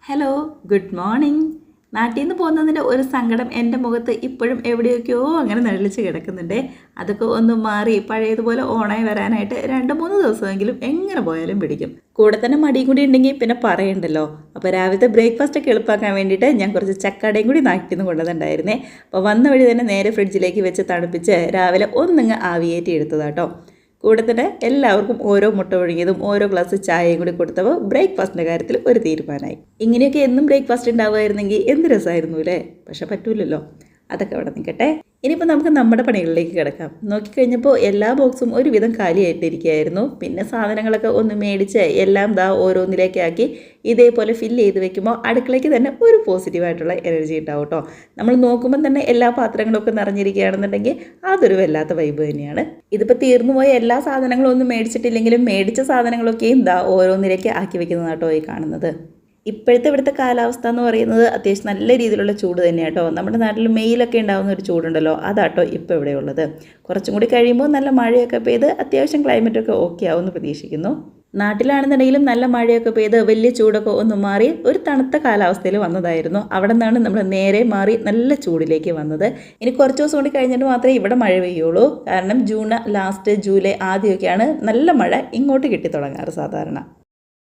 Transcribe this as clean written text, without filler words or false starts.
Hello, good morning. നാട്ടിൽ നിന്ന് പോകുന്നതിൻ്റെ ഒരു സങ്കടം എൻ്റെ മുഖത്ത് ഇപ്പോഴും എവിടെയൊക്കെയോ അങ്ങനെ നിഴലിച്ച് കിടക്കുന്നുണ്ട്. അതൊക്കെ ഒന്ന് മാറി പഴയതുപോലെ ഓണായി വരാനായിട്ട് 2-3 ദിവസമെങ്കിലും എങ്ങനെ പോയാലും പിടിക്കും. കൂടെ തന്നെ മടിയും കൂടി ഉണ്ടെങ്കിൽ പിന്നെ പറയണ്ടല്ലോ. അപ്പോൾ രാവിലത്തെ ബ്രേക്ക്ഫാസ്റ്റ് ഒക്കെ എളുപ്പമാക്കാൻ വേണ്ടിയിട്ട് ഞാൻ കുറച്ച് ചക്കടയും കൂടി നാട്ടിൽ നിന്ന് കൊണ്ടുവന്നിട്ടുണ്ടായിരുന്നേ. അപ്പോൾ വന്ന വഴി തന്നെ നേരെ ഫ്രിഡ്ജിലേക്ക് വെച്ച് തണുപ്പിച്ച് രാവിലെ ഒന്നിങ്ങ് ആവിയേറ്റി എടുത്തതാട്ടോ. കൂടെ തന്നെ എല്ലാവർക്കും ഓരോ മുട്ട ഒഴുകിയതും ഓരോ ഗ്ലാസ് ചായയും കൂടി കൊടുത്തപ്പോൾ ബ്രേക്ക്ഫാസ്റ്റിൻ്റെ കാര്യത്തിൽ ഒരു തീരുമാനമായി. ഇങ്ങനെയൊക്കെ എന്നും ബ്രേക്ക്ഫാസ്റ്റ് ഉണ്ടാവുമായിരുന്നെങ്കിൽ എന്ത് രസമായിരുന്നു അല്ലേ? പക്ഷെ പറ്റൂലല്ലോ. അതൊക്കെ അവിടെ നിൽക്കട്ടെ. ഇനിയിപ്പോൾ നമുക്ക് നമ്മുടെ പണികളിലേക്ക് കിടക്കാം. നോക്കിക്കഴിഞ്ഞപ്പോൾ എല്ലാ ബോക്സും ഒരുവിധം കാലിയായിട്ടിരിക്കുകയായിരുന്നു. പിന്നെ സാധനങ്ങളൊക്കെ ഒന്ന് മേടിച്ച് എല്ലാം ഓരോന്നിലേക്കാക്കി ഇതേപോലെ ഫില്ല് ചെയ്ത് വെക്കുമ്പോൾ അടുക്കളയ്ക്ക് തന്നെ ഒരു പോസിറ്റീവായിട്ടുള്ള എനർജി ഉണ്ടാവും കേട്ടോ. നമ്മൾ നോക്കുമ്പോൾ തന്നെ എല്ലാ പാത്രങ്ങളൊക്കെ നിറഞ്ഞിരിക്കുകയാണെന്നുണ്ടെങ്കിൽ അതൊരു വല്ലാത്ത വൈബ് തന്നെയാണ്. ഇതിപ്പോൾ തീർന്നു പോയ എല്ലാ സാധനങ്ങളും ഒന്നും മേടിച്ചിട്ടില്ലെങ്കിലും മേടിച്ച സാധനങ്ങളൊക്കെയും ഓരോന്നിലേക്ക് ആക്കി വെക്കുന്നതാണ് കേട്ടോ ഈ കാണുന്നത്. ഇപ്പോഴത്തെ ഇവിടുത്തെ കാലാവസ്ഥ എന്ന് പറയുന്നത് അത്യാവശ്യം നല്ല രീതിയിലുള്ള ചൂട് തന്നെയാണ് കേട്ടോ. നമ്മുടെ നാട്ടിൽ മെയിലൊക്കെ ഉണ്ടാകുന്ന ഒരു ചൂടുണ്ടല്ലോ, അതാട്ടോ ഇപ്പോൾ ഇവിടെ ഉള്ളത്. കുറച്ചും കൂടി കഴിയുമ്പോൾ നല്ല മഴയൊക്കെ പെയ്ത് അത്യാവശ്യം ക്ലൈമറ്റൊക്കെ ഓക്കെ ആവുമെന്ന് പ്രതീക്ഷിക്കുന്നു. നാട്ടിലാണെന്നുണ്ടെങ്കിലും നല്ല മഴയൊക്കെ പെയ്ത് വലിയ ചൂടൊക്കെ ഒന്ന് മാറി ഒരു തണുത്ത കാലാവസ്ഥയിൽ വന്നതായിരുന്നു. അവിടെ നിന്നാണ് നമ്മൾ നേരെ മാറി നല്ല ചൂടിലേക്ക് വന്നത്. ഇനി കുറച്ച് ദിവസം കൂടി കഴിഞ്ഞിട്ട് മാത്രമേ ഇവിടെ മഴ പെയ്യുള്ളൂ. കാരണം ജൂൺ ലാസ്റ്റ് ജൂലൈ ആദ്യമൊക്കെയാണ് നല്ല മഴ ഇങ്ങോട്ട് കിട്ടി തുടങ്ങാറ് സാധാരണ.